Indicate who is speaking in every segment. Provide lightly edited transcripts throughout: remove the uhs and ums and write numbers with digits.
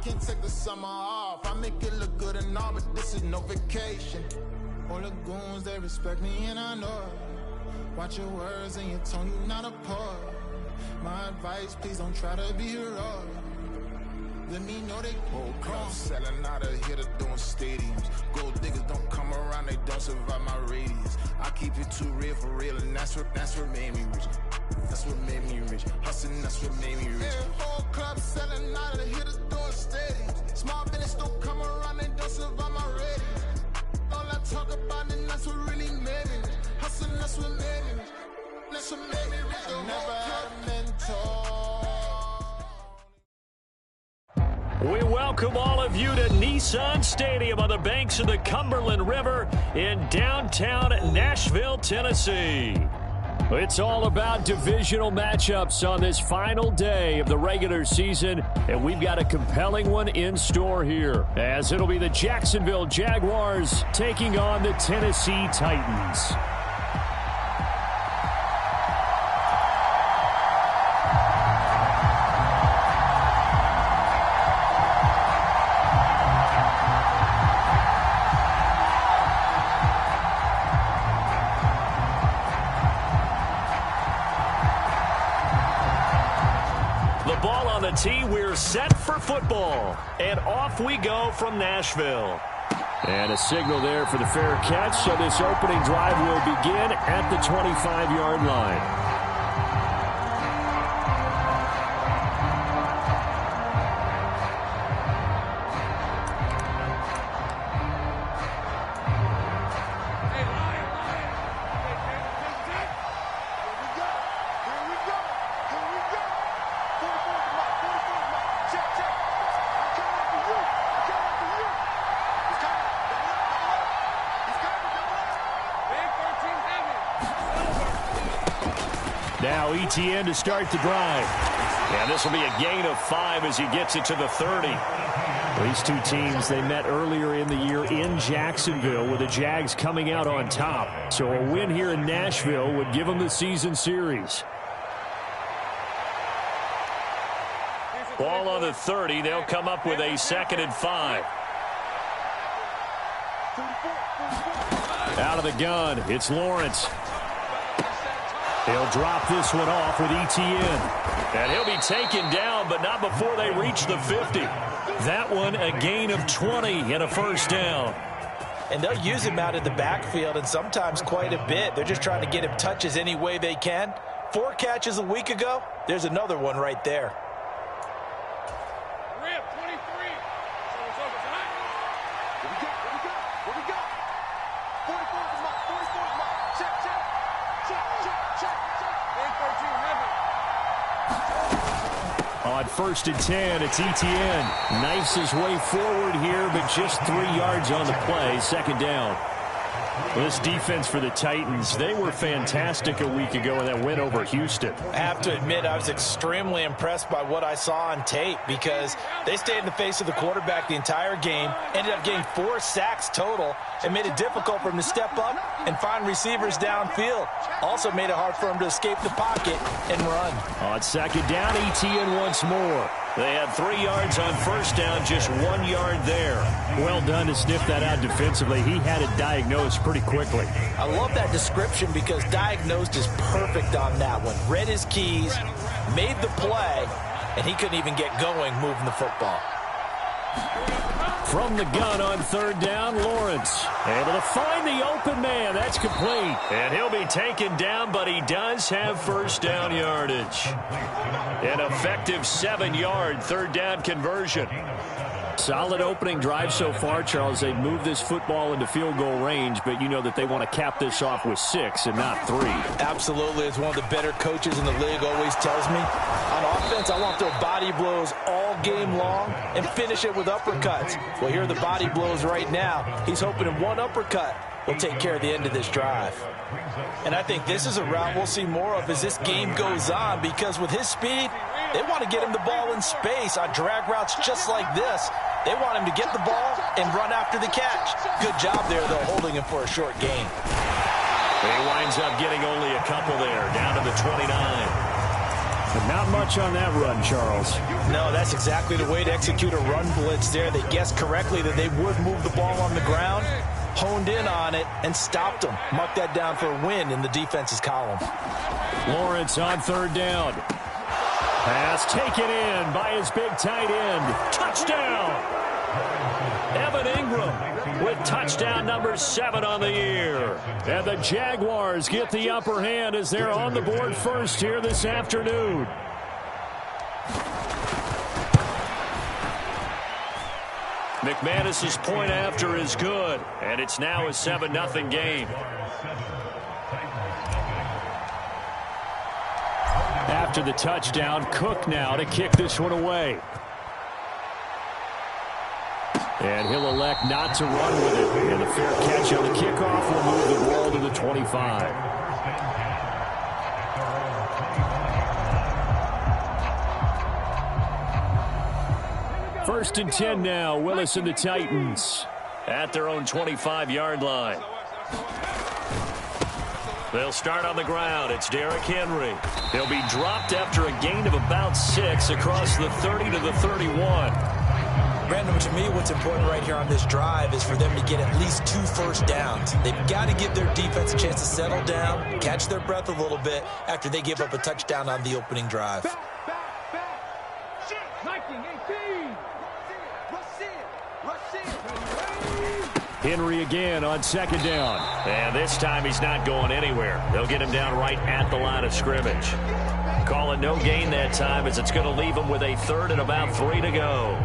Speaker 1: can't take the summer off. I make it look good and all, but this is no vacation. All the goons, they respect me and I know it. Watch your words and your tone, you not a poet. My advice, please don't try to be heroic. Let me know they whole club selling out of here to doing stadiums. Gold diggers don't come around, they don't survive my radius. I keep it too real for real, and that's what made me rich. That's what made me rich. Hustling, that's what made me rich. Yeah, whole club selling out of here to doing stadiums. Small business don't come around, they don't survive my radius. All I talk about, and that's what really made me rich. Hustling, that's what made me rich. That's what made me rich. The never had a mentor.
Speaker 2: We welcome all of you to Nissan Stadium on the banks of the Cumberland River in downtown Nashville, Tennessee. It's all about divisional matchups on this final day of the regular season, and we've got a compelling one in store here, as it'll be the Jacksonville Jaguars taking on the Tennessee Titans. Tee, we're set for football, and off we go from Nashville. And a signal there for the fair catch, so this opening drive will begin at the 25-yard line. Now ETN to start the drive. And this will be a gain of 5 as he gets it to the 30. These two teams, they met earlier in the year in Jacksonville with the Jags coming out on top. So a win here in Nashville would give them the season series. Ball on the 30. They'll come up with a 2nd and 5. Out of the gun, it's Lawrence. He'll drop this one off with ETN. And he'll be taken down, but not before they reach the 50. That one a gain of 20 and a first down.
Speaker 3: And they'll use him out in the backfield, and sometimes quite a bit. They're just trying to get him touches any way they can. 4 catches a week ago. There's another one right there.
Speaker 2: On 1st and 10, it's ETN. Knifes his way forward here, but just 3 yards on the play. 2nd down. Well, this defense for the Titans, they were fantastic a week ago in that win over Houston.
Speaker 3: I have to admit, I was extremely impressed by what I saw on tape because they stayed in the face of the quarterback the entire game, ended up getting 4 sacks total, and made it difficult for him to step up and find receivers downfield. Also made it hard for him to escape the pocket and run.
Speaker 2: On 2nd down, ETN once more. They had 3 yards on 1st down, just 1 yard there. Well done to sniff that out defensively. He had it diagnosed pretty quickly.
Speaker 3: I love that description because diagnosed is perfect on that one. Read his keys, made the play, and he couldn't even get going moving the football.
Speaker 2: From the gun on 3rd down, Lawrence able to find the open man. That's complete. And he'll be taken down, but he does have 1st down yardage. An effective 7-yard 3rd down conversion. Solid opening drive so far, Charles. They've moved this football into field goal range, but you know that they want to cap this off with 6 and not 3.
Speaker 3: Absolutely. As one of the better coaches in the league always tells me, on offense, I want to throw body blows all game long and finish it with uppercuts. Well, here are the body blows right now. He's hoping in one uppercut will take care of the end of this drive. And I think this is a route we'll see more of as this game goes on because with his speed, they want to get him the ball in space on drag routes just like this. They want him to get the ball and run after the catch. Good job there, though, holding him for a short gain.
Speaker 2: He winds up getting only a couple there, down to the 29. But not much on that run, Charles.
Speaker 3: No, that's exactly the way to execute a run blitz there. They guessed correctly that they would move the ball on the ground, honed in on it, and stopped them. Mark that down for a win in the defense's column.
Speaker 2: Lawrence on third down. Pass taken in by his big tight end. Touchdown! Evan Ingram with touchdown number 7 on the year. And the Jaguars get the upper hand as they're on the board first here this afternoon. McManus's point after is good, and it's now a 7-0 game. After the touchdown, Cook now to kick this one away. And he'll elect not to run with it. And a fair catch on the kickoff will move the ball to the 25. First and 10 now. Willis and the Titans at their own 25-yard line. They'll start on the ground. It's Derrick Henry. He'll be dropped after a gain of about 6 across the 30 to the 31.
Speaker 3: Brandon, to me, what's important right here on this drive is for them to get at least 2 first downs. They've got to give their defense a chance to settle down, catch their breath a little bit after they give up a touchdown on the opening drive.
Speaker 2: Henry again on second down. And this time he's not going anywhere. They'll get him down right at the line of scrimmage. Call it no gain that time as it's going to leave him with a 3rd and about 3 to go.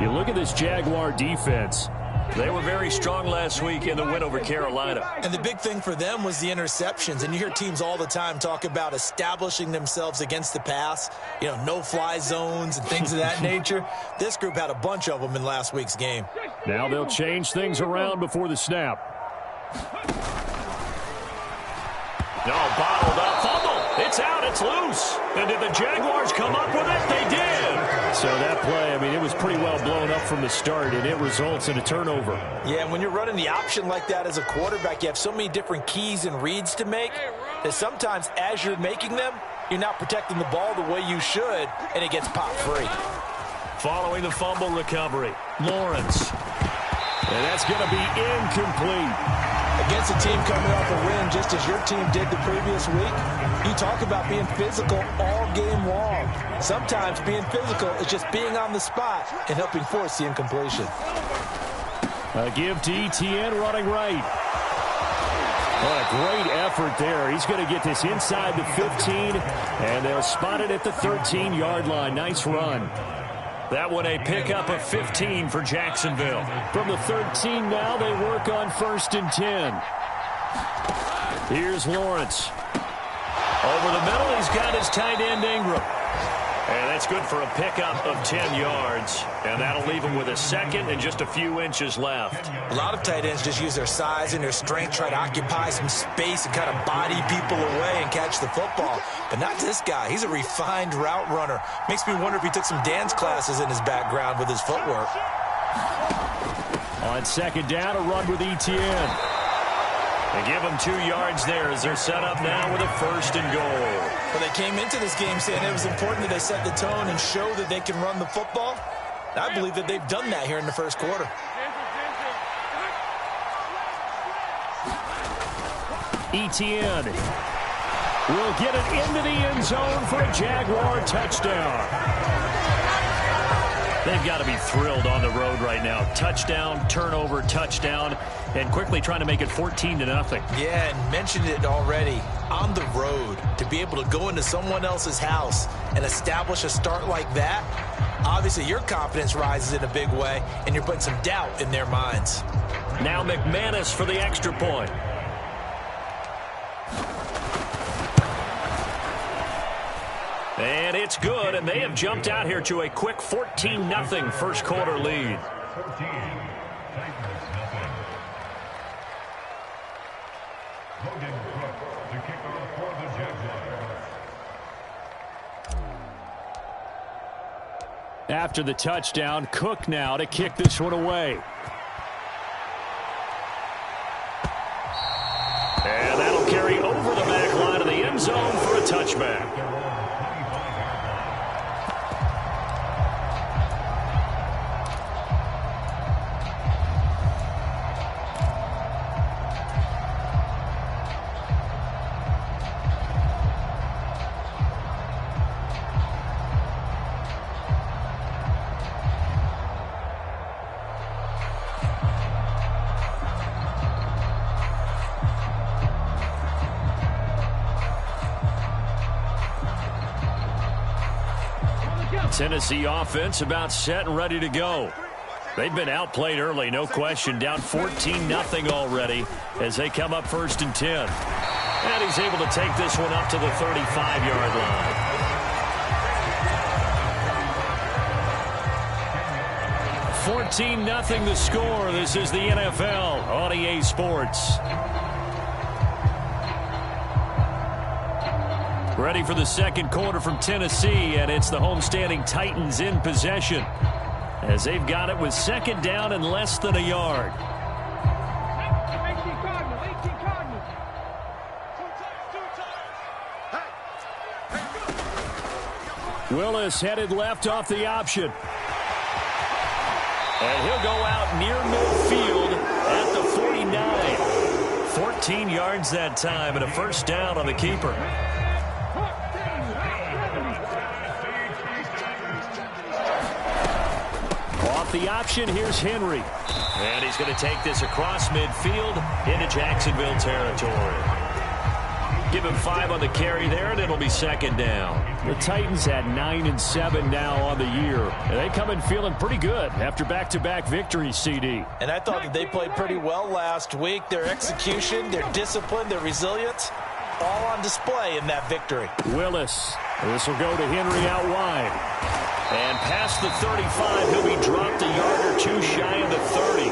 Speaker 2: You look at this Jaguar defense. They were very strong last week in the win over Carolina.
Speaker 3: And the big thing for them was the interceptions. And you hear teams all the time talk about establishing themselves against the pass, no-fly zones and things of that nature. This group had a bunch of them in last week's game.
Speaker 2: Now they'll change things around before the snap. No, bottled up. Fumble. It's out. It's loose. And did the Jaguars come up with it? They did. So that play, it was pretty well blown up from the start, and it results in a turnover.
Speaker 3: Yeah, when you're running the option like that as a quarterback, you have so many different keys and reads to make that sometimes as you're making them, you're not protecting the ball the way you should, and it gets popped free.
Speaker 2: Following the fumble recovery, Lawrence. And that's going to be incomplete.
Speaker 3: Against a team coming off a win just as your team did the previous week, you talk about being physical all game long. Sometimes being physical is just being on the spot and helping force the incompletion.
Speaker 2: A give to Etienne running right. What a great effort there. He's going to get this inside the 15, and they'll spot it at the 13-yard line. Nice run. That one a pickup of 15 for Jacksonville. From the 13 now, they work on 1st and 10. Here's Lawrence. Over the middle, he's got his tight end Ingram. And that's good for a pickup of 10 yards. And that'll leave him with a 2nd and just a few inches left.
Speaker 3: A lot of tight ends just use their size and their strength, try to occupy some space and kind of body people away and catch the football. But not this guy. He's a refined route runner. Makes me wonder if he took some dance classes in his background with his footwork.
Speaker 2: On 2nd down, a run with Etienne. They give them 2 yards there as they're set up now with a 1st and goal.
Speaker 3: Well, they came into this game saying it was important that they set the tone and show that they can run the football. I believe that they've done that here in the first quarter.
Speaker 2: Etienne will get it into the end zone for a Jaguar touchdown. They've got to be thrilled on the road right now. Touchdown, turnover, touchdown, and quickly trying to make it 14-0.
Speaker 3: Yeah, and mentioned it already. On the road, to be able to go into someone else's house and establish a start like that, obviously your confidence rises in a big way, and you're putting some doubt in their minds.
Speaker 2: Now McManus for the extra point. And it's good, and they have jumped out here to a quick 14-0 first quarter lead. After the touchdown, Cook now to kick this one away. And that'll carry over the back line of the end zone for a touchback. Tennessee offense about set and ready to go. They've been outplayed early, no question. Down 14-0 already as they come up 1st and 10. And he's able to take this one up to the 35-yard line. 14-0 the score. This is the NFL on EA Sports. Ready for the second quarter from Tennessee, and it's the homestanding Titans in possession as they've got it with second down and less than a yard. Willis headed left off the option. And he'll go out near midfield at the 49. 14 yards that time and a first down on the keeper. Off the option, here's Henry. And he's going to take this across midfield into Jacksonville territory. Give him 5 on the carry there, and it'll be second down. The Titans at 9-7 now on the year. And they come in feeling pretty good after back-to-back victories, CD.
Speaker 3: And I thought that they played pretty well last week. Their execution, their discipline, their resilience, all on display in that victory.
Speaker 2: Willis. This will go to Henry out wide. And past the 35, he'll be dropped a yard or two shy of the 30.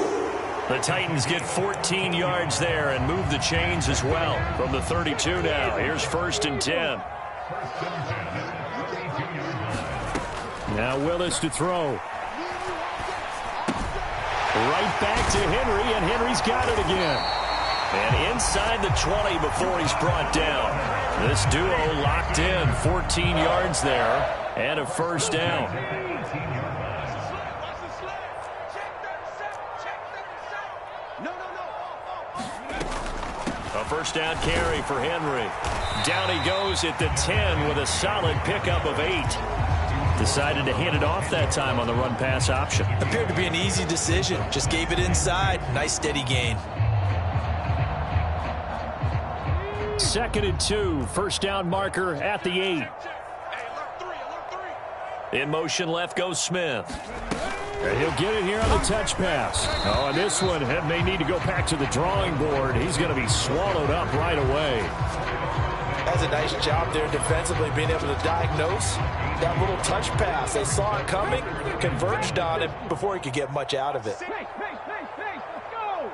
Speaker 2: The Titans get 14 yards there and move the chains as well from the 32 now. Here's 1st and 10. Now Willis to throw. Right back to Henry, and Henry's got it again. And inside the 20 before he's brought down. This duo locked in, 14 yards there, and a first down. A first down carry for Henry. Down he goes at the 10 with a solid pickup of 8. Decided to hand it off that time on the run-pass option.
Speaker 3: Appeared to be an easy decision. Just gave it inside. Nice steady gain.
Speaker 2: 2nd and 2. First down marker at the 8. In motion left goes Smith. And he'll get it here on the touch pass. Oh, and this one may need to go back to the drawing board. He's going to be swallowed up right away.
Speaker 3: That's a nice job there defensively, being able to diagnose that little touch pass. They saw it coming, converged on it before he could get much out of it.
Speaker 4: Let's go!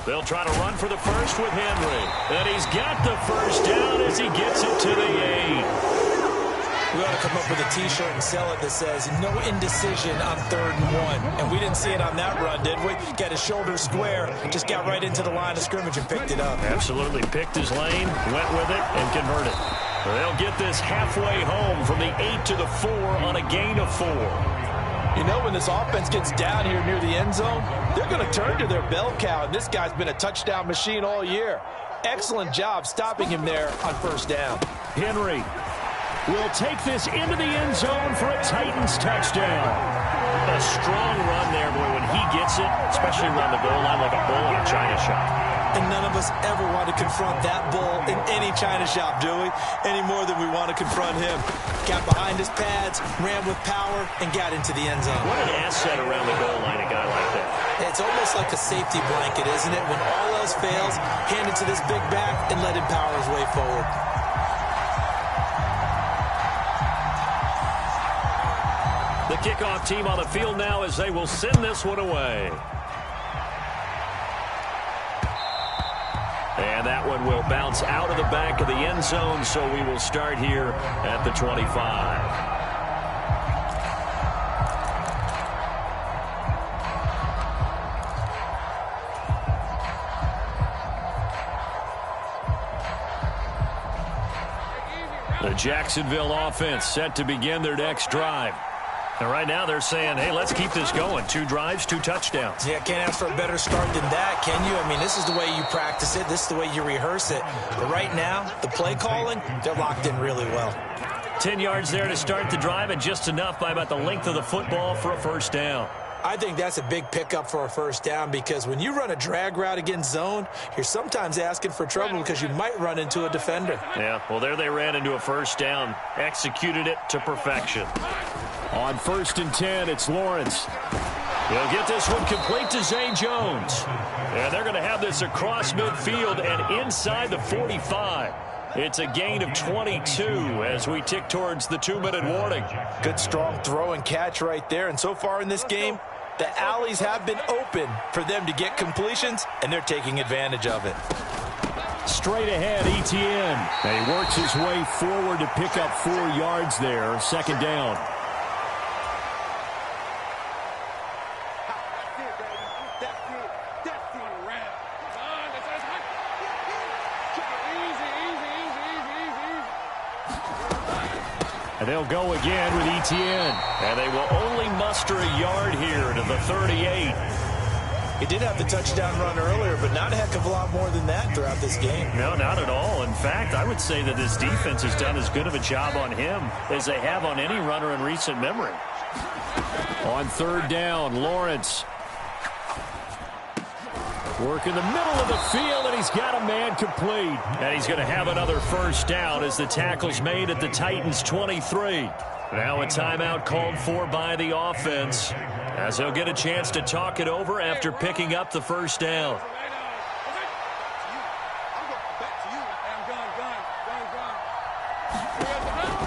Speaker 2: They'll try to run for the first with Henry. And he's got the first down as he gets it to the 8.
Speaker 3: We ought to come up with a T-shirt and sell it that says, no indecision on 3rd and 1. And we didn't see it on that run, did we? Got his shoulder square, just got right into the line of scrimmage and picked it up.
Speaker 2: Absolutely picked his lane, went with it, and converted. They'll get this halfway home from the 8 to the 4 on a gain of 4.
Speaker 3: You know, when this offense gets down here near the end zone, they're going to turn to their bell cow, and this guy's been a touchdown machine all year. Excellent job stopping him there on first down.
Speaker 2: Henry will take this into the end zone for a Titans touchdown. A strong run there, boy, when he gets it, especially around the goal line like a bull in a china shop.
Speaker 3: And none of us ever want to confront that bull in any china shop, do we? Any more than we want to confront him. Got behind his pads, ran with power, and got into the end zone.
Speaker 2: What an asset around the goal line, a guy like that.
Speaker 3: It's almost like a safety blanket, isn't it? When all else fails, hand it to this big back and let him power his way forward.
Speaker 2: The kickoff team on the field now as they will send this one away. And that one will bounce out of the back of the end zone, so we will start here at the 25. The Jacksonville offense set to begin their next drive. And right now they're saying, hey, let's keep this going. 2 drives, 2 touchdowns.
Speaker 3: Yeah, can't ask for a better start than that, can you? I mean, this is the way you practice it. This is the way you rehearse it. But right now, the play calling, they're locked in really well.
Speaker 2: 10 yards there to start the drive, and just enough by about the length of the football for a first down.
Speaker 3: I think that's a big pickup for a first down because when you run a drag route against zone, you're sometimes asking for trouble because you might run into a defender.
Speaker 2: Yeah, well, there they ran into a first down. Executed it to perfection. On 1st and 10, it's Lawrence. He'll get this one complete to Zay Jones. And they're going to have this across midfield and inside the 45. It's a gain of 22 as we tick towards the 2-minute warning.
Speaker 3: Good, strong throw and catch right there. And so far in this game, the alleys have been open for them to get completions, and they're taking advantage of it.
Speaker 2: Straight ahead, Etienne. And he works his way forward to pick up 4 yards there. 2nd down. And they'll go again with Etienne. And they will only muster a yard here to the 38.
Speaker 3: He did have the touchdown run earlier, but not a heck of a lot more than that throughout this game.
Speaker 2: No, not at all. In fact, I would say that this defense has done as good of a job on him as they have on any runner in recent memory. On 3rd down, Lawrence. Work in the middle of the field, and he's got a man complete. And he's going to have another first down as the tackle's made at the Titans' 23. Now a timeout called for by the offense as he'll get a chance to talk it over after picking up the first down.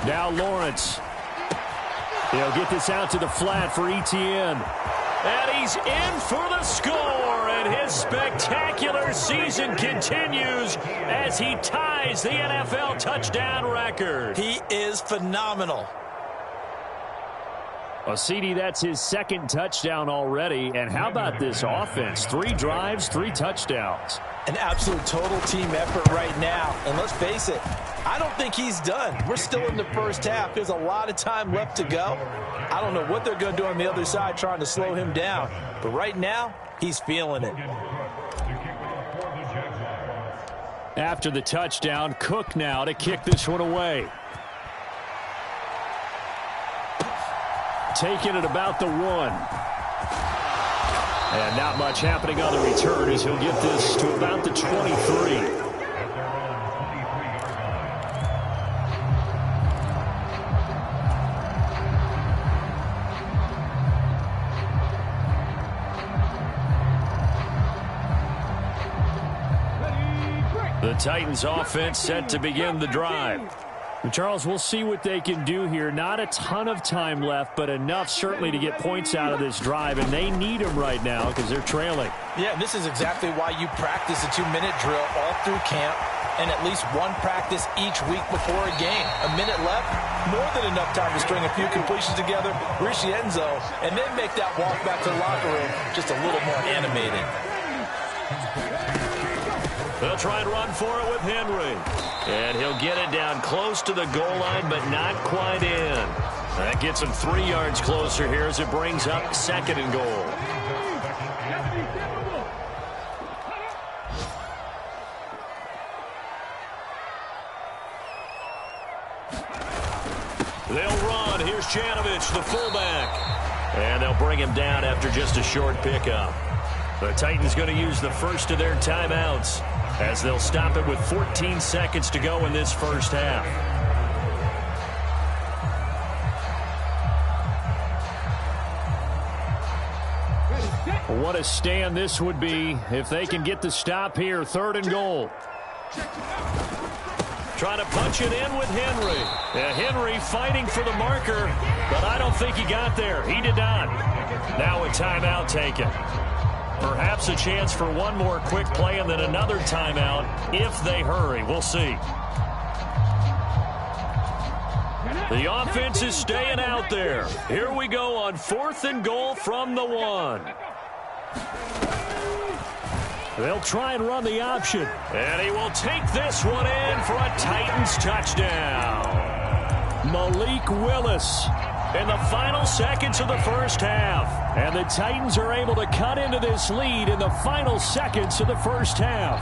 Speaker 2: Now Lawrence. He'll get this out to the flat for Etienne. And he's in for the score, and his spectacular season continues as he ties the NFL touchdown record.
Speaker 3: He is phenomenal.
Speaker 2: Well, CD, that's his 2nd touchdown already. And how about this offense? 3 drives, 3 touchdowns.
Speaker 3: An absolute total team effort right now. And let's face it, I don't think he's done. We're still in the first half. There's a lot of time left to go. I don't know what they're going to do on the other side trying to slow him down. But right now, he's feeling it.
Speaker 2: After the touchdown, Cook now to kick this one away. Taking it about the 1. And not much happening on the return as he'll get this to about the 23. The Titans offense set to begin the drive. Charles, we'll see what they can do here. Not a ton of time left, but enough certainly to get points out of this drive, and they need them right now because they're trailing.
Speaker 3: Yeah, this is exactly why you practice a 2-minute drill all through camp and at least one practice each week before a game. A minute left, more than enough time to string a few completions together, reach the end zone, and then make that walk back to the locker room just a little more animated.
Speaker 2: They'll try and run for it with Henry. And he'll get it down close to the goal line, but not quite in. That gets him 3 yards closer here as it brings up 2nd and goal. They'll run. Here's Janovich, the fullback. And they'll bring him down after just a short pickup. The Titans going to use the first of their timeouts as they'll stop it with 14 seconds to go in this first half. What a stand this would be if they can get the stop here. 3rd and goal. Trying to punch it in with Henry. Henry fighting for the marker, but I don't think he got there. He did not. Now a timeout taken. Perhaps a chance for one more quick play and then another timeout if they hurry. We'll see. The offense is staying out there. Here we go on 4th and goal from the 1. They'll try and run the option. And he will take this one in for a Titans touchdown. Malik Willis in the final seconds of the first half. And the Titans are able to cut into this lead in the final seconds of the first half.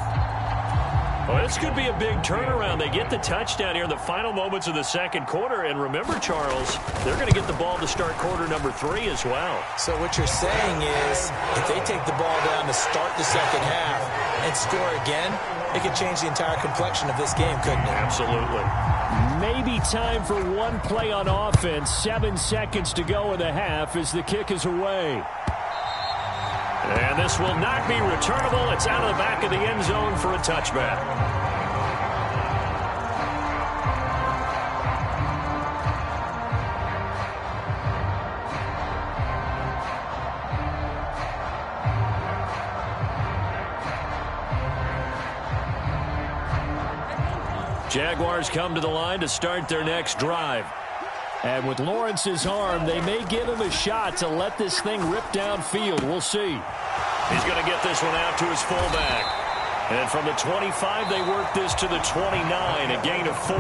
Speaker 2: Well, this could be a big turnaround. They get the touchdown here in the final moments of the second quarter. And remember, Charles, they're going to get the ball to start quarter number 3 as well.
Speaker 3: So what you're saying is if they take the ball down to start the second half and score again, it could change the entire complexion of this game, couldn't it?
Speaker 2: Absolutely.
Speaker 5: Maybe time for one play on offense. 7 seconds to go in the half as the kick is away.
Speaker 2: And this will not be returnable. It's out of the back of the end zone for a touchback. Jaguars come to the line to start their next drive.
Speaker 5: And with Lawrence's arm, they may give him a shot to let this thing rip downfield. We'll see.
Speaker 2: He's going to get this one out to his fullback. And from the 25, they work this to the 29, a gain of 4.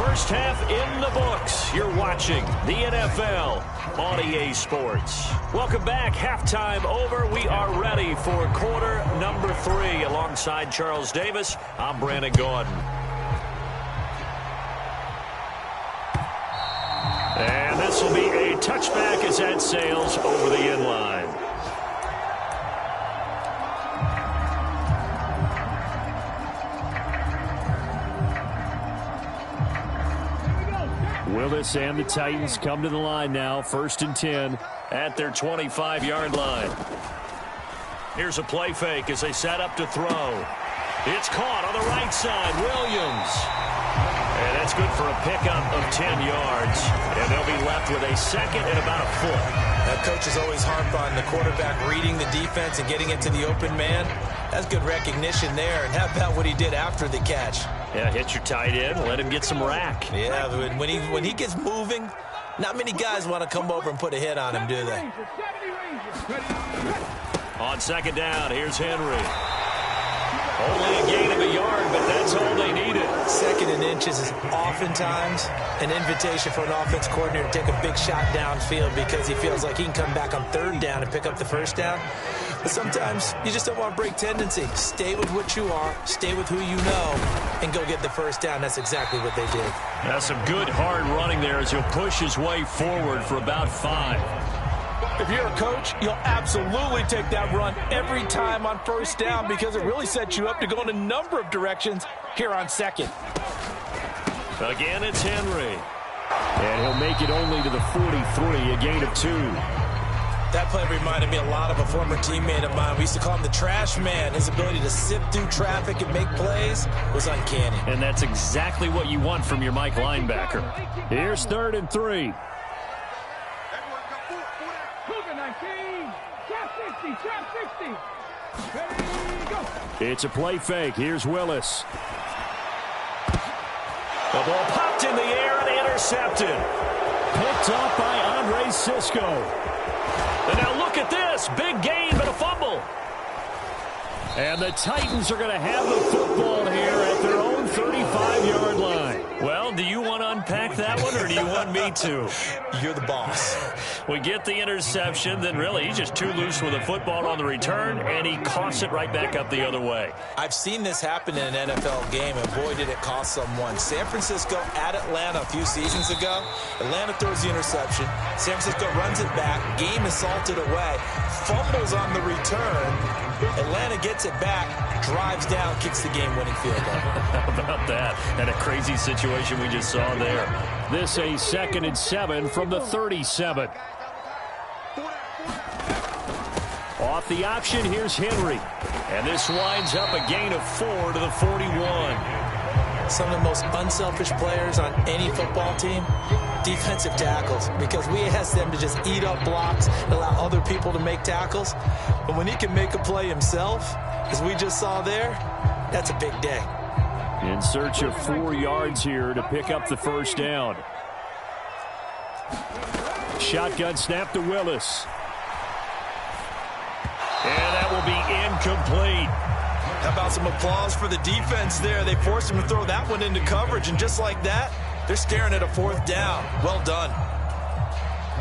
Speaker 2: First half in the books. You're watching the NFL on EA Sports. Welcome back. Halftime over. We are ready for quarter number 3. Alongside Charles Davis, I'm Brandon Gordon. And this will be a touchback as that sails over the end line.
Speaker 5: Willis and the Titans come to the line now. 1st and 10
Speaker 2: at their 25-yard line. Here's a play fake as they set up to throw. It's caught on the right side. Williams. And that's good for a pickup of 10 yards. And they'll be left with a second and about a foot.
Speaker 3: That coach is always harp on the quarterback reading the defense and getting into the open man. That's good recognition there. And how about what he did after the catch?
Speaker 2: Yeah, hit your tight end, let him get some rack.
Speaker 3: Yeah, when he gets moving, not many guys want to come over and put a hit on him, do they?
Speaker 2: On second down, here's Henry. Only a gain of a yard, but that's all they needed.
Speaker 3: Second and inches is oftentimes an invitation for an offense coordinator to take a big shot downfield because he feels like he can come back on 3rd down and pick up the 1st down. But sometimes you just don't want to break tendency. Stay with what you are, stay with who you know, and go get the 1st down. That's exactly what they did.
Speaker 2: That's some good hard running there as he'll push his way forward for about 5.
Speaker 3: If you're a coach, you'll absolutely take that run every time on 1st down because it really sets you up to go in a number of directions here on 2nd.
Speaker 2: Again, it's Henry.
Speaker 5: And he'll make it only to the 43, a gain of 2.
Speaker 3: That play reminded me a lot of a former teammate of mine. We used to call him the trash man. His ability to sift through traffic and make plays was uncanny.
Speaker 2: And that's exactly what you want from your Mike linebacker.
Speaker 5: Here's 3rd and 3. It's a play fake. Here's Willis.
Speaker 2: The ball popped in the air and intercepted.
Speaker 5: Picked up by Andre Cisco.
Speaker 2: And now look at this. Big gain, but a fumble.
Speaker 5: And the Titans are going to have the football here at their own 35-yard line.
Speaker 2: Well, do you want to unpack that one, or do you want me to?
Speaker 3: You're the boss.
Speaker 2: We get the interception, then really he's just too loose with the football on the return, and he coughs it right back up the other way.
Speaker 3: I've seen this happen in an NFL game, and boy, did it cost someone. San Francisco at Atlanta a few seasons ago. Atlanta throws the interception. San Francisco runs it back. Game is salted away. Fumbles on the return. Atlanta gets it back, drives down, kicks the game-winning field goal.
Speaker 2: How about that? And a crazy situation we just saw there.
Speaker 5: This a 2nd and 7 from the 37. Off the option, here's Henry.
Speaker 2: And this winds up a gain of 4 to the 41.
Speaker 3: Some of the most unselfish players on any football team, defensive tackles, because we ask them to just eat up blocks and allow other people to make tackles. But when he can make a play himself, as we just saw there, that's a big day.
Speaker 5: In search of 4 yards here to pick up the 1st down. Shotgun snap to Willis.
Speaker 2: And that will be incomplete.
Speaker 3: How about some applause for the defense there? They forced him to throw that one into coverage, and just like that, they're staring at a 4th down. Well done.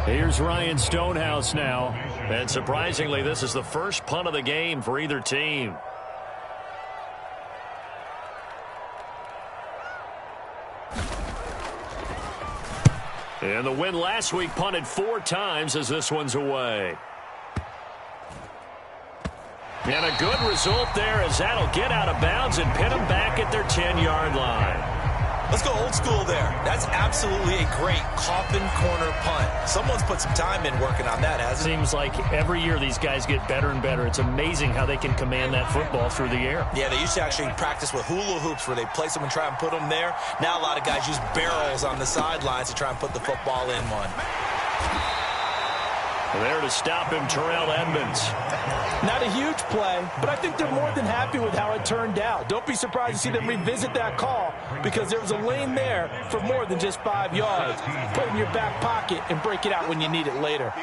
Speaker 5: Here's Ryan Stonehouse now.
Speaker 2: And surprisingly, this is the first punt of the game for either team. And the win last week punted 4 times as this one's away. And a good result there as that'll get out of bounds and pin them back at their 10-yard line.
Speaker 3: Let's go old school there. That's absolutely a great coffin corner punt. Someone's put some time in working on that, hasn't it?
Speaker 5: Seems like every year these guys get better and better. It's amazing how they can command that football through the air.
Speaker 3: Yeah, they used to actually practice with hula hoops where they place them and try and put them there. Now a lot of guys use barrels on the sidelines to try and put the football in one.
Speaker 2: There to stop him, Terrell Edmonds.
Speaker 3: Not a huge play, but I think they're more than happy with how it turned out. Don't be surprised to see them revisit that call because there was a lane there for more than just 5 yards. Put it in your back pocket and break it out when you need it later.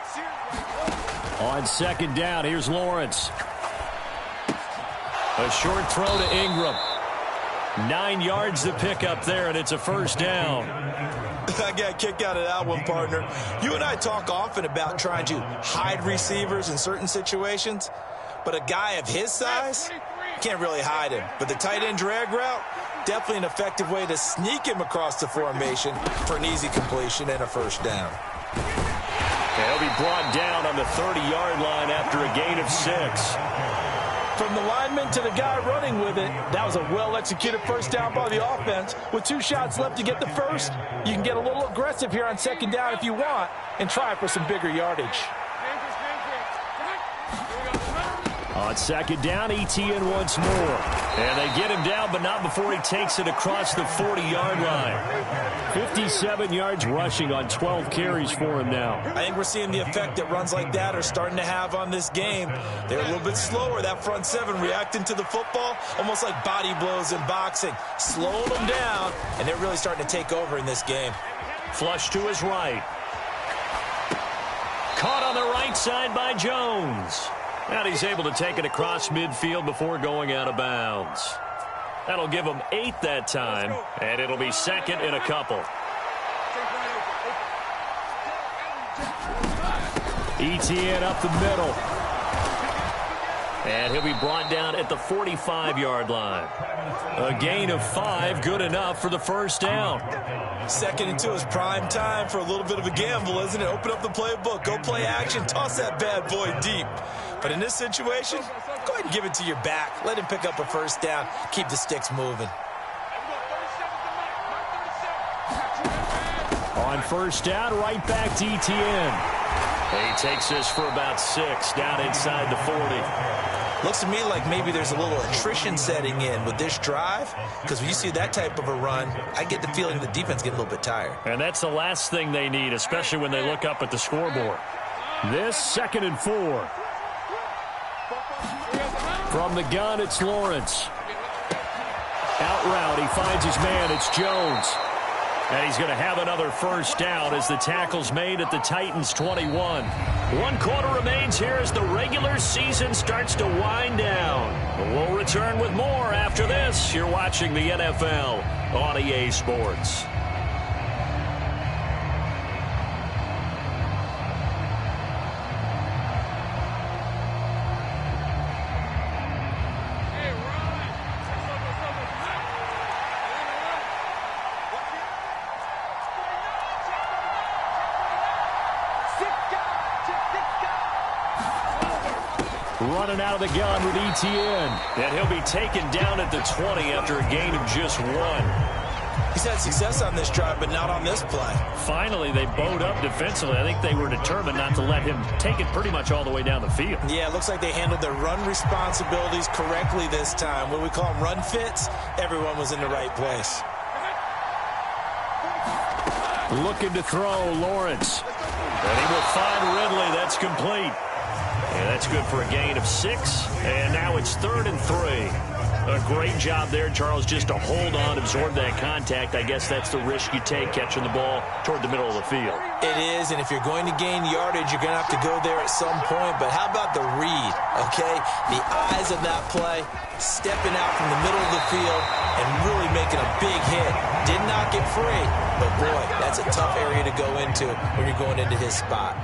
Speaker 5: On second down, here's Lawrence. A short throw to Ingram. 9 yards to pick up there, and it's a first down.
Speaker 3: I got a kick out of that one, partner. You and I talk often about trying to hide receivers in certain situations, but a guy of his size, can't really hide him. But the tight end drag route, definitely an effective way to sneak him across the formation for an easy completion and a first down.
Speaker 2: He'll be brought down on the 30-yard line after a gain of 6.
Speaker 3: From the lineman to the guy running with it, that was a well-executed first down by the offense. With 2 shots left to get the first, you can get a little aggressive here on second down if you want and try for some bigger yardage.
Speaker 5: On second down, ETN once more.
Speaker 2: And they get him down, but not before he takes it across the 40-yard line.
Speaker 5: 57 yards rushing on 12 carries for him now.
Speaker 3: I think we're seeing the effect that runs like that are starting to have on this game. They're a little bit slower, that front 7 reacting to the football, almost like body blows in boxing. Slowing them down, and they're really starting to take over in this game.
Speaker 2: Flush to his right. Caught on the right side by Jones. And he's able to take it across midfield before going out of bounds. That'll give him 8 that time, and it'll be second in a couple.
Speaker 5: ETN up the middle.
Speaker 2: And he'll be brought down at the 45-yard line. A gain of 5, good enough for the first down.
Speaker 3: 2nd and 2 is prime time for a little bit of a gamble, isn't it? Open up the playbook, go play action, toss that bad boy deep. But in this situation, go ahead and give it to your back. Let him pick up a first down. Keep the sticks moving.
Speaker 5: On first down, right back to ETN.
Speaker 2: He takes this for about 6 down inside the 40.
Speaker 3: Looks to me like maybe there's a little attrition setting in with this drive, because when you see that type of a run, I get the feeling the defense get a little bit tired.
Speaker 2: And that's the last thing they need, especially when they look up at the scoreboard.
Speaker 5: This 2nd and 4. From the gun, it's Lawrence. Out route, he finds his man. It's Jones.
Speaker 2: And he's going to have another first down as the tackle's made at the Titans' 21. 1 quarter remains here as the regular season starts to wind down. We'll return with more after this. You're watching the NFL on EA Sports.
Speaker 5: Running out of the gun with ETN.
Speaker 2: And he'll be taken down at the 20 after a gain of just 1.
Speaker 3: He's had success on this drive, but not on this play.
Speaker 2: Finally, they bowed up defensively. I think they were determined not to let him take it pretty much all the way down the field.
Speaker 3: Yeah, it looks like they handled their run responsibilities correctly this time. What we call them run fits, everyone was in the right place.
Speaker 5: Looking to throw, Lawrence.
Speaker 2: And he will find Ridley. That's complete. And that's good for a gain of 6. And now it's 3rd and 3. A great job there, Charles, just to hold on, absorb that contact. I guess that's the risk you take catching the ball toward the middle of the field.
Speaker 3: It is, and if you're going to gain yardage, you're going to have to go there at some point. But how about the read, okay? The eyes of that play, stepping out from the middle of the field and really making a big hit. Did not get free, but boy, that's a tough area to go into when you're going into his spot.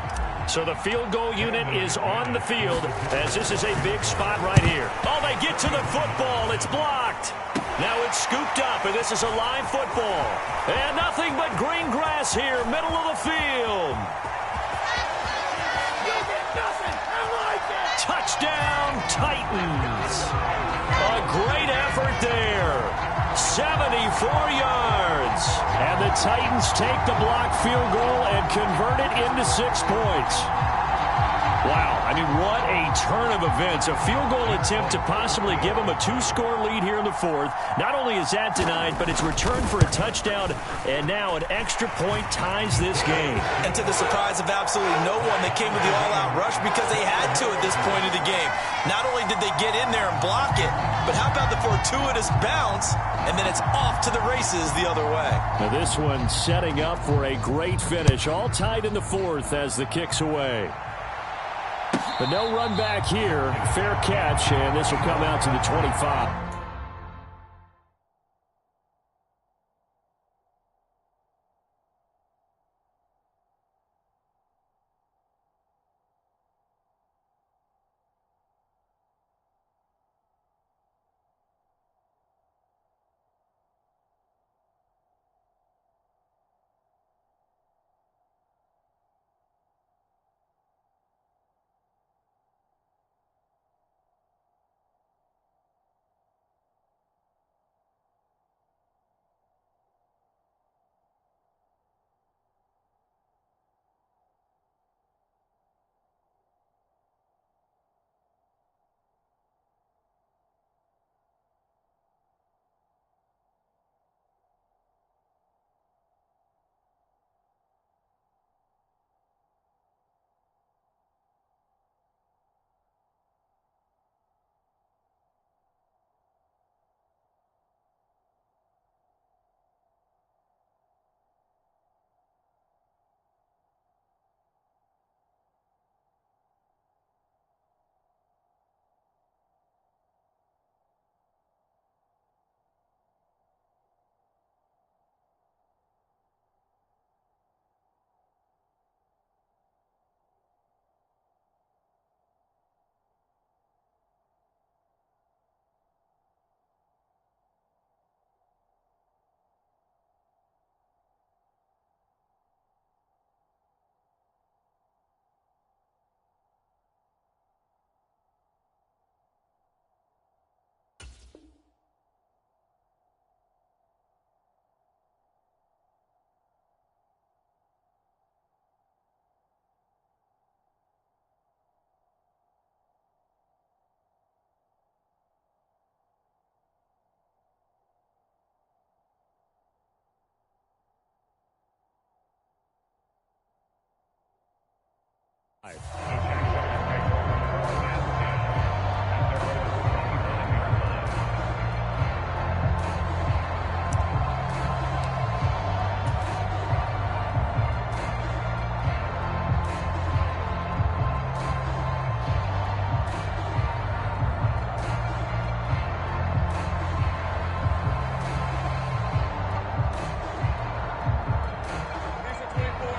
Speaker 2: So the field goal unit is on the field as this is a big spot right here. Oh, they get to the football. It's blocked. Now it's scooped up, and this is a live football. And nothing but green grass here, middle of the field. Touchdown, Titans. A great effort there. 74 yards. And the Titans take the blocked field goal and convert it into 6 points. Wow, I mean, what a turn of events. A field goal attempt to possibly give them a 2-score lead here in the 4th. Not only is that denied, but it's returned for a touchdown, and now an extra point ties this game.
Speaker 3: And to the surprise of absolutely no one, they came to the all-out rush because they had to at this point of the game. Not only did they get in there and block it, but how about the fortuitous bounce, and then it's off to the races the other way.
Speaker 2: Now this one setting up for a great finish, all tied in the 4th as the kick's away. But no run back here. Fair catch, and this will come out to the 25.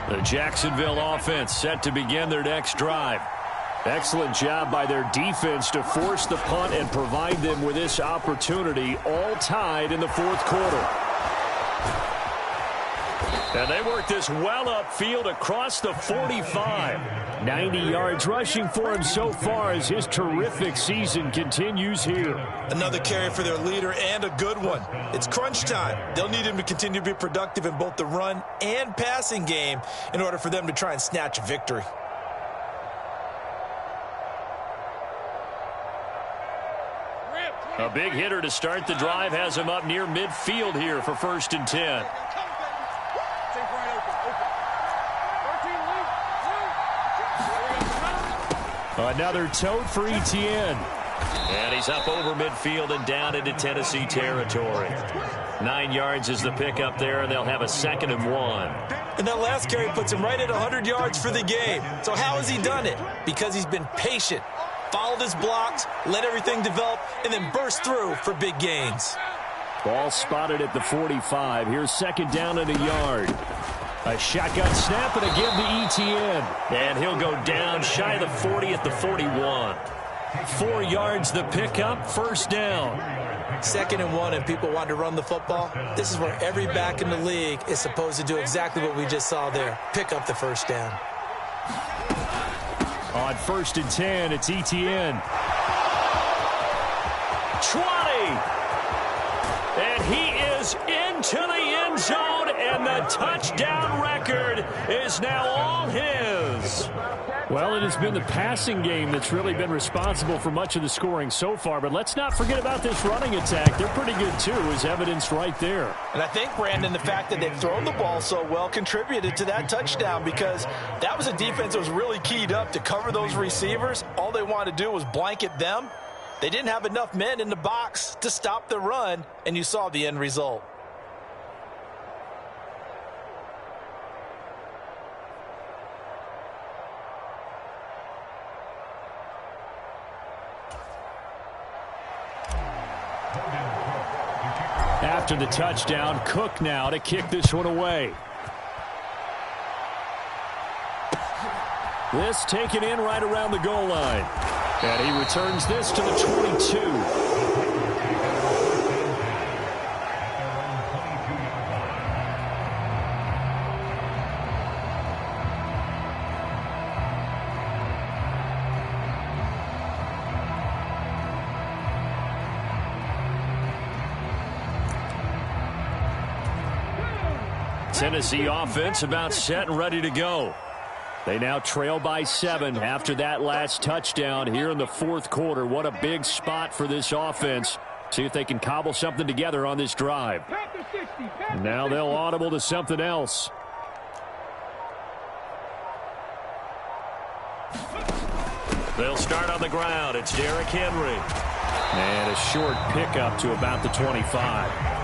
Speaker 2: The Jacksonville offense set to begin their next drive. Excellent job by their defense to force the punt and provide them with this opportunity, all tied in the 4th quarter. And they work this well upfield across the 45. 90 yards rushing for him so far as his terrific season continues here.
Speaker 3: Another carry for their leader and a good one. It's crunch time. They'll need him to continue to be productive in both the run and passing game in order for them to try and snatch a victory.
Speaker 2: A big hitter to start the drive has him up near midfield here for 1st and 10. Another tote for Etienne. And he's up over midfield and down into Tennessee territory. 9 yards is the pickup there, and they'll have a 2nd and 1.
Speaker 3: And that last carry puts him right at 100 yards for the game. So how has he done it? Because he's been patient, followed his blocks, let everything develop, and then burst through for big gains.
Speaker 2: Ball spotted at the 45. Here's 2nd down and a yard. A shotgun snap and a give to Etienne. And he'll go down shy of the 40 at the 41. 4 yards the pickup, 1st down.
Speaker 3: 2nd and 1 and people want to run the football, this is where every back in the league is supposed to do exactly what we just saw there. Pick up the first down.
Speaker 5: On 1st and 10, it's Etienne. 20. And he is into the end zone, and the touchdown record is now all his. Well, it has been the passing game that's really been responsible for much of the scoring so far, but let's not forget about this running attack. They're pretty good, too, as evidenced right there.
Speaker 3: And I think, Brandon, the fact that they've thrown the ball so well contributed to that touchdown, because that was a defense that was really keyed up to cover those receivers. All they wanted to do was blanket them. They didn't have enough men in the box to stop the run, and you saw the end result.
Speaker 5: After the touchdown, Cook now to kick this one away. This taken in right around the goal line. And he returns this to the 22. Tennessee offense about set and ready to go. They now trail by 7 after that last touchdown here in the 4th quarter. What a big spot for this offense. See if they can cobble something together on this drive. Now they'll audible to something else. They'll start on the ground. It's Derrick Henry. And a short pickup to about the 25.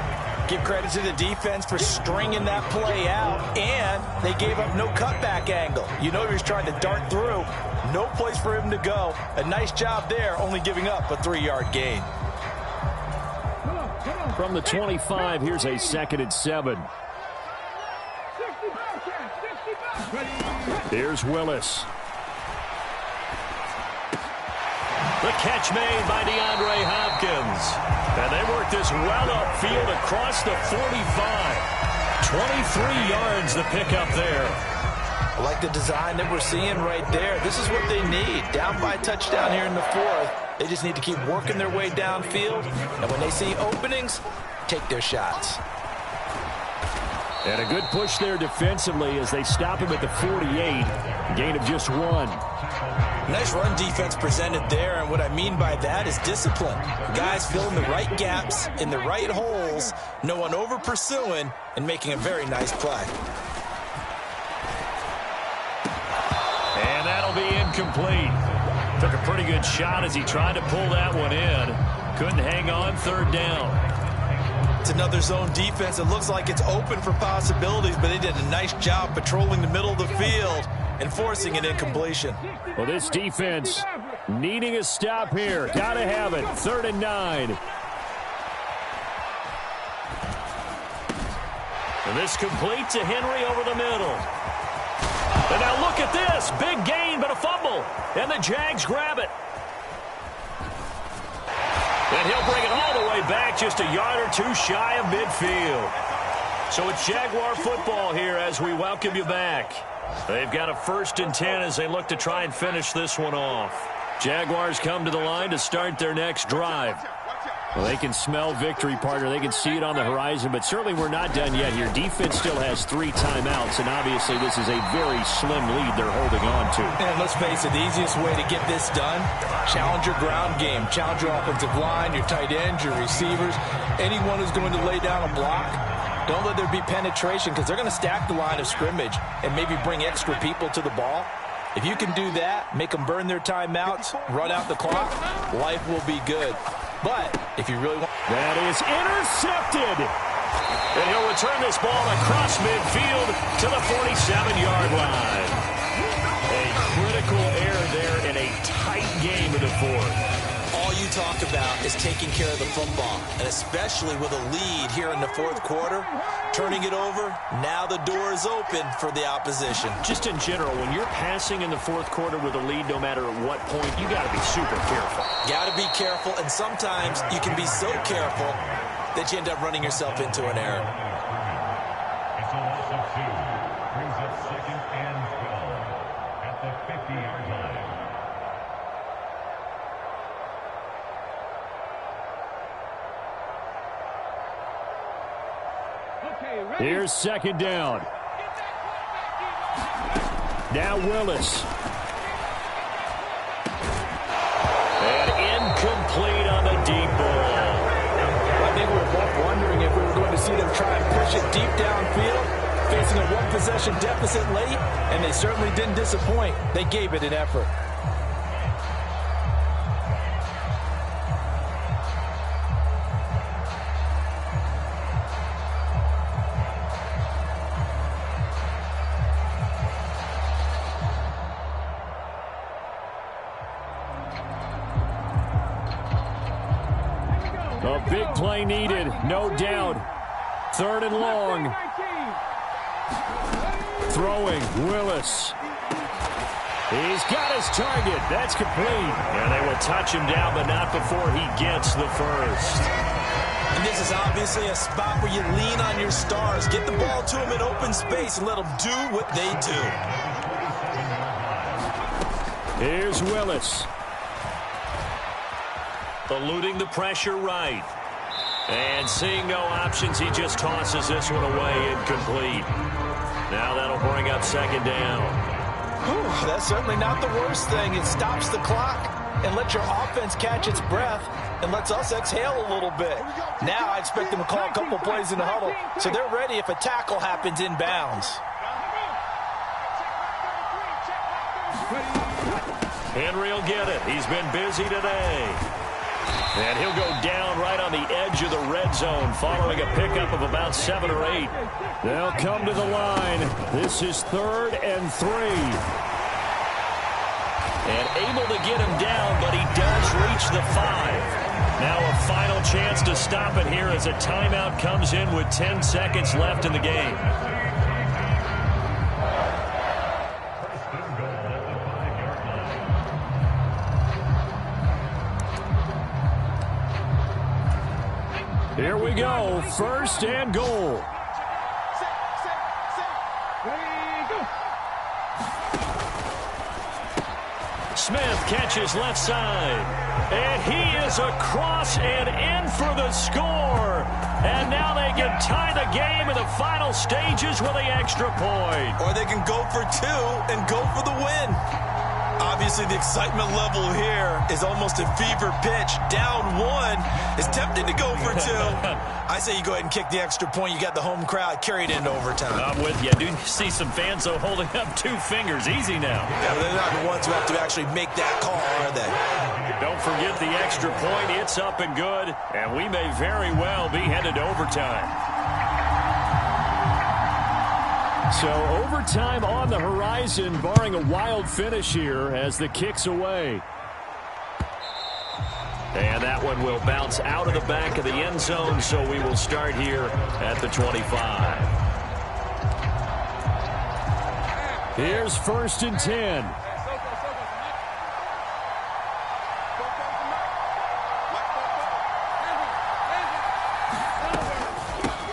Speaker 3: Give credit to the defense for stringing that play out, and they gave up no cutback angle. You know he was trying to dart through. No place for him to go. A nice job there, only giving up a 3-yard gain.
Speaker 5: From the 25, here's a 2nd and 7. Here's Willis. The catch made by DeAndre Hopkins. And they work this well upfield across the 45. 23 yards the pickup there.
Speaker 3: I like the design that we're seeing right there. This is what they need. Down by a touchdown here in the 4th. They just need to keep working their way downfield. And when they see openings, take their shots.
Speaker 5: And a good push there defensively as they stop him at the 48. Gain of just 1.
Speaker 3: Nice run defense presented there, and what I mean by that is discipline. Guys filling the right gaps in the right holes, no one over pursuing, and making a very nice play.
Speaker 5: And that'll be incomplete. Took a pretty good shot as he tried to pull that one in. Couldn't hang on, 3rd down.
Speaker 3: It's another zone defense. It looks like it's open for possibilities, but they did a nice job patrolling the middle of the field and forcing an incompletion.
Speaker 5: Well, this defense needing a stop here. Got to have it. 3rd and 9. And this complete to Henry over the middle. And now look at this. Big gain, but a fumble. And the Jags grab it. And he'll bring it all the way back, just a yard or 2 shy of midfield. So it's Jaguar football here as we welcome you back. They've got a 1st and 10 as they look to try and finish this one off. Jaguars come to the line to start their next drive. Well, they can smell victory, partner. They can see it on the horizon, but certainly we're not done yet here. Defense still has 3 timeouts, and obviously this is a very slim lead they're holding on to.
Speaker 3: And let's face it, the easiest way to get this done, challenge your ground game. Challenge your offensive line, your tight ends, your receivers, anyone who's going to lay down a block. Don't let there be penetration because they're going to stack the line of scrimmage and maybe bring extra people to the ball. If you can do that, make them burn their timeouts, run out the clock, life will be good. But if you really want...
Speaker 5: That is intercepted. And he'll return this ball across midfield to the 47-yard line. A critical error there in a tight game of the 4th.
Speaker 3: all you talk about is taking care of the football, and especially with a lead here in the fourth quarter, turning it over, now the door is open for the opposition.
Speaker 5: Just in general, when you're passing in the fourth quarter with a lead, no matter at what point, you got to be super careful.
Speaker 3: Got to be careful, and sometimes you can be so careful that you end up running yourself into an error.
Speaker 6: It's a loss of 2. Brings up 2nd and 12 at the 50-yard line.
Speaker 2: Here's 2nd down. Now Willis.
Speaker 5: And incomplete on the deep ball.
Speaker 3: I think we were both wondering if we were going to see them try and push it deep downfield, facing a one-possession deficit late, and they certainly didn't disappoint. They gave it an effort.
Speaker 2: A big play needed, no doubt. 3rd and long. Throwing, Willis. He's got his target. That's complete.
Speaker 5: And they will touch him down, but not before he gets the first.
Speaker 3: And this is obviously a spot where you lean on your stars. Get the ball to them in open space and let them do what they do.
Speaker 2: Here's Willis.
Speaker 5: Eluding the pressure right. And seeing no options, he just tosses this one away, incomplete. Now that'll bring up 2nd down.
Speaker 3: Whew, that's certainly not the worst thing. It stops the clock and lets your offense catch its breath and lets us exhale a little bit. Now I expect them to call a couple plays in the huddle, so they're ready if a tackle happens inbounds.
Speaker 5: Henry will get it. He's been busy today. And he'll go down right on the edge of the red zone following a pickup of about 7 or 8.
Speaker 2: They'll come to the line. This is 3rd and 3.
Speaker 5: And able to get him down, but he does reach the 5. Now a final chance to stop it here as a timeout comes in with 10 seconds left in the game.
Speaker 2: Here we go. 1st and goal.
Speaker 5: Smith catches left side. And he is across and in for the score. And now they can tie the game in the final stages with the extra point.
Speaker 3: Or they can go for 2 and go for the win. Obviously, the excitement level here is almost a fever pitch. Down 1 is tempted to go for 2. I say you go ahead and kick the extra point. You got the home crowd carried into overtime.
Speaker 5: I'm with you. Do see some fans, though, holding up 2 fingers. Easy now.
Speaker 3: Yeah, but they're not the ones who have to actually make that call, are they?
Speaker 5: Don't forget the extra point. It's up and good, and we may very well be headed to overtime.
Speaker 2: So overtime on the horizon, barring a wild finish here as the kick's away.
Speaker 5: And that one will bounce out of the back of the end zone, so we will start here at the 25.
Speaker 2: Here's 1st and 10.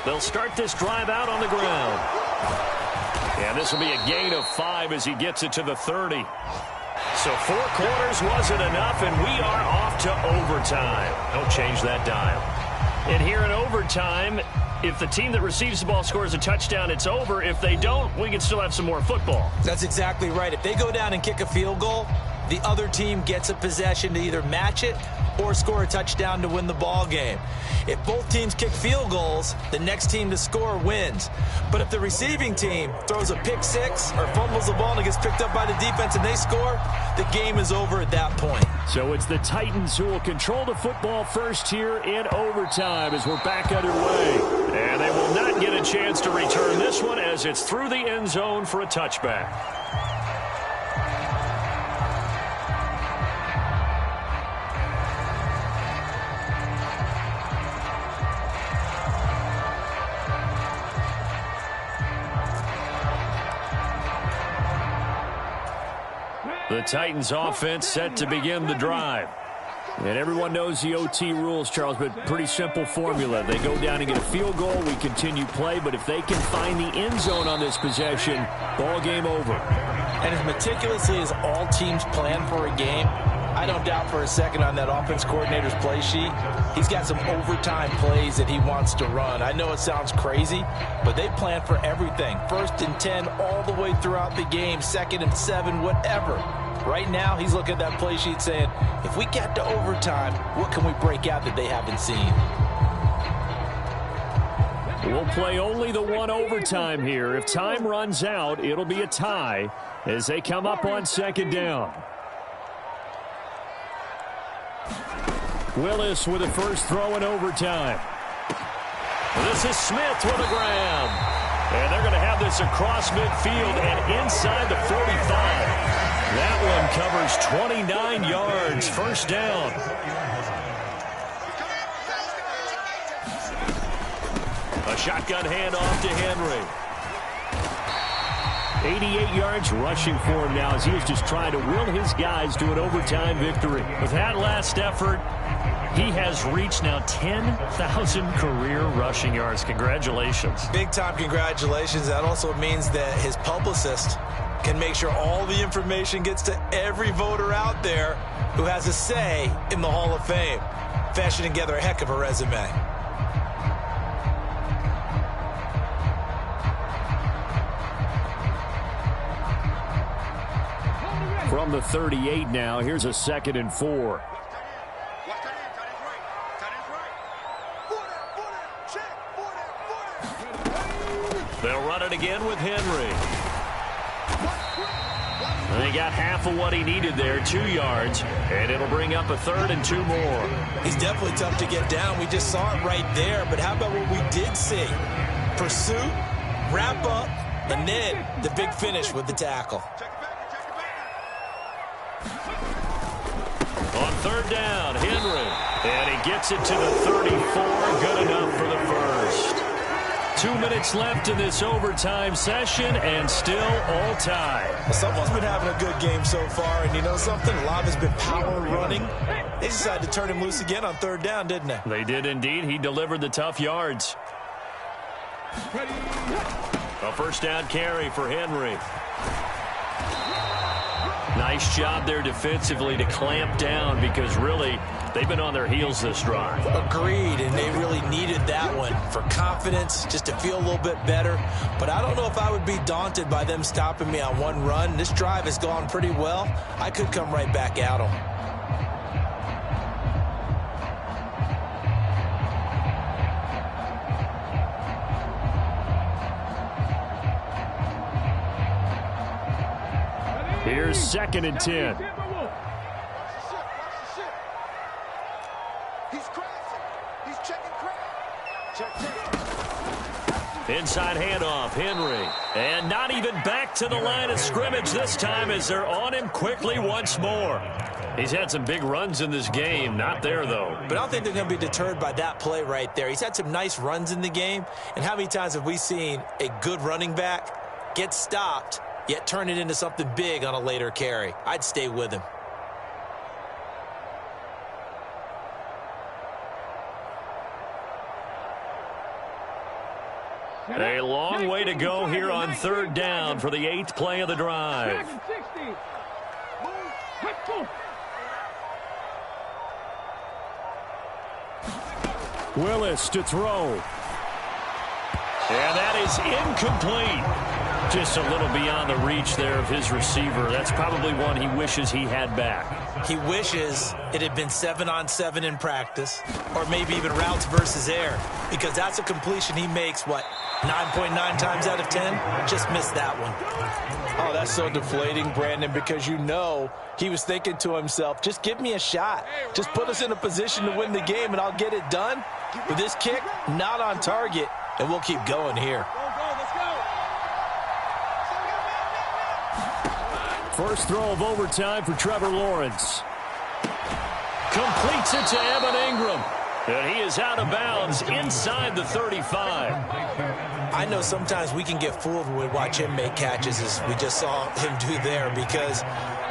Speaker 5: They'll start this drive out on the ground. And this will be a gain of 5 as he gets it to the 30. So 4 quarters wasn't enough, and we are off to overtime. Don't change that dial. And here in overtime, if the team that receives the ball scores a touchdown, it's over. If they don't, we can still have some more football.
Speaker 3: That's exactly right. If they go down and kick a field goal, the other team gets a possession to either match it or score a touchdown to win the ball game. If both teams kick field goals, the next team to score wins. But if the receiving team throws a pick 6 or fumbles the ball and it gets picked up by the defense and they score, the game is over at that point.
Speaker 2: So it's the Titans who will control the football first here in overtime as we're back underway.
Speaker 5: And they will not get a chance to return this one as it's through the end zone for a touchback.
Speaker 2: The Titans offense set to begin the drive. And everyone knows the OT rules, Charles, but pretty simple formula. They go down and get a field goal, we continue play, but if they can find the end zone on this possession, ball game over.
Speaker 3: And as meticulously as all teams plan for a game, I don't doubt for a second on that offense coordinator's play sheet, he's got some overtime plays that he wants to run. I know it sounds crazy, but they plan for everything. 1st and 10 all the way throughout the game, 2nd and 7, whatever. Right now, he's looking at that play sheet saying, if we get to overtime, what can we break out that they haven't seen?
Speaker 2: We'll play only the one overtime here. If time runs out, it'll be a tie as they come up on 2nd down. Willis with the first throw in overtime. This is Smith with a grab. And they're going to have this across midfield and inside the 45. That one covers 29 yards. First down. A shotgun handoff to Henry. 88 yards rushing for him now as he is just trying to will his guys to an overtime victory. With that last effort, he has reached now 10,000 career rushing yards. Congratulations.
Speaker 3: Big-time congratulations. That also means that his publicist can make sure all the information gets to every voter out there who has a say in the Hall of Fame. Fashioning together a heck of a resume.
Speaker 2: From the 38 now, here's a 2nd and 4.
Speaker 5: They'll run it again with Henry. And he got half of what he needed there, 2 yards, and it'll bring up a 3rd and 2 more.
Speaker 3: He's definitely tough to get down. We just saw it right there, but how about what we did see? Pursuit, wrap up, and then the big finish with the tackle.
Speaker 5: On 3rd down, Henry. And he gets it to the 34. Good enough for the first. 2 minutes left in this overtime session, and still all tied.
Speaker 3: Someone's been having a good game so far, and you know something? A lot has been power running. They decided to turn him loose again on 3rd down, didn't they?
Speaker 5: They did indeed. He delivered the tough yards. A first down carry for Henry. Nice job there defensively to clamp down because really they've been on their heels this drive.
Speaker 3: Agreed, and they really needed that one for confidence, just to feel a little bit better. But I don't know if I would be daunted by them stopping me on one run. This drive has gone pretty well. I could come right back at them.
Speaker 2: Here's 2nd and 10.
Speaker 5: Inside handoff, Henry. And not even back to the line of scrimmage this time as they're on him quickly once more. He's had some big runs in this game. Not there, though.
Speaker 3: But I don't think they're going to be deterred by that play right there. He's had some nice runs in the game. And how many times have we seen a good running back get stopped, yet turn it into something big on a later carry? I'd stay with him.
Speaker 5: A long way to go here on 3rd down for the 8th play of the drive.
Speaker 2: Willis to throw.
Speaker 5: And that is incomplete. Just a little beyond the reach there of his receiver. That's probably one he wishes he had back.
Speaker 3: He wishes it had been 7-on-7 in practice, or maybe even routes versus air, because that's a completion he makes, 9.9 times out of 10? Just missed that one.
Speaker 7: Oh, that's so deflating, Brandon, because you know he was thinking to himself, just give me a shot. Just put us in a position to win the game, and I'll get it done. With this kick, not on target, and we'll keep going here.
Speaker 2: First throw of overtime for Trevor Lawrence.
Speaker 5: Completes it to Evan Ingram. And he is out of bounds inside the 35.
Speaker 3: I
Speaker 7: I know sometimes we can get fooled when we watch him make catches, as we just saw him do there, because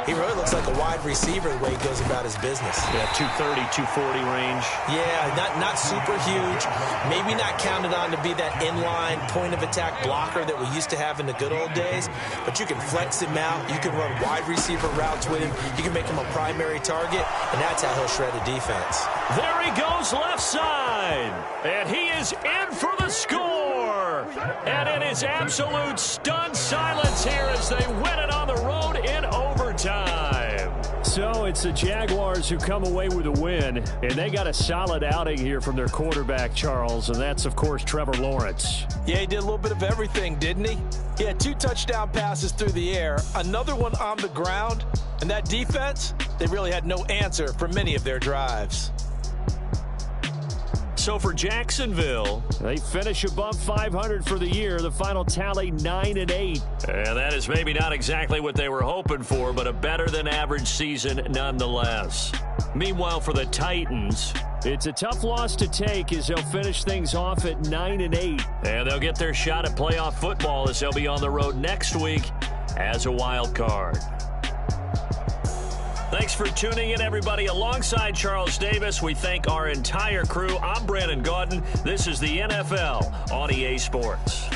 Speaker 7: he really looks like a wide receiver the way he goes about his business.
Speaker 5: Yeah, 230, 240 range.
Speaker 7: Yeah, not super huge. Maybe not counted on to be that inline point-of-attack blocker that we used to have in the good old days, but you can flex him out. You can run wide receiver routes with him. You can make him a primary target, and that's how he'll shred a defense.
Speaker 5: There he goes left side, and he is in for the score. And it is absolute stunned silence here as they win it on the road in overtime. So it's the Jaguars who come away with a win, and they got a solid outing here from their quarterback, Charles, and that's, of course, Trevor Lawrence.
Speaker 7: Yeah, he did a little bit of everything, didn't he? He had 2 touchdown passes through the air, another one on the ground, and that defense, they really had no answer for many of their drives.
Speaker 5: So for Jacksonville, they finish above 500 for the year. The final tally 9-8. And that is maybe not exactly what they were hoping for, but a better than average season nonetheless. Meanwhile, for the Titans, it's a tough loss to take as they'll finish things off at 9-8. And they'll get their shot at playoff football as they'll be on the road next week as a wild card. Thanks for tuning in, everybody. Alongside Charles Davis, we thank our entire crew. I'm Brandon Gaudin. This is the NFL on EA Sports.